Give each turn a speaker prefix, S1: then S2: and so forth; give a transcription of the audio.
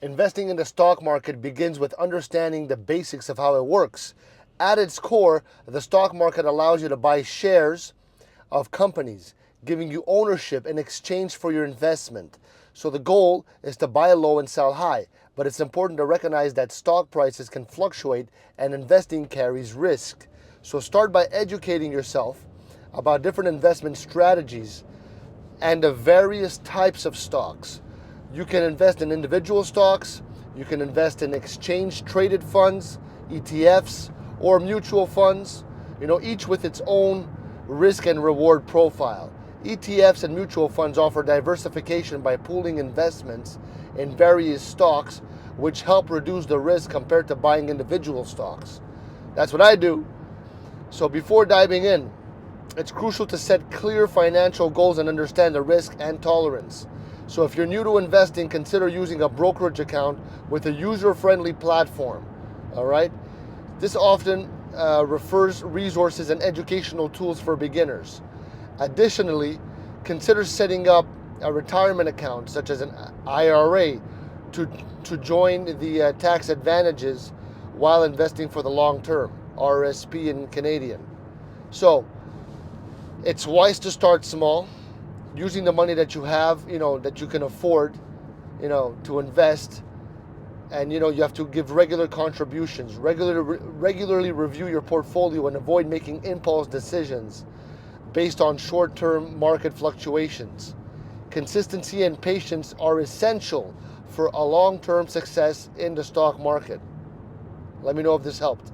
S1: Investing in the stock market begins with understanding the basics of how it works. At its core, the stock market allows you to buy shares of companies, giving you ownership in exchange for your investment. So the goal is to buy low and sell high, but it's important to recognize that stock prices can fluctuate and investing carries risk. So start by educating yourself about different investment strategies and the various types of stocks. You can invest in individual stocks, you can invest in exchange traded funds, ETFs, or mutual funds, each with its own risk and reward profile. ETFs and mutual funds offer diversification by pooling investments in various stocks, which help reduce the risk compared to buying individual stocks. That's what I do. So before diving in, it's crucial to set clear financial goals and understand the risk and tolerance. So if you're new to investing, consider using a brokerage account with a user-friendly platform. All right? This often refers resources and educational tools for beginners. Additionally, consider setting up a retirement account, such as an IRA, to join the tax advantages while investing for the long term, RSP in Canadian. So it's wise to start small, using the money that you have, that you can afford, to invest. And, you have to give regular contributions, regularly review your portfolio and avoid making impulse decisions based on short-term market fluctuations. Consistency and patience are essential for a long-term success in the stock market. Let me know if this helped.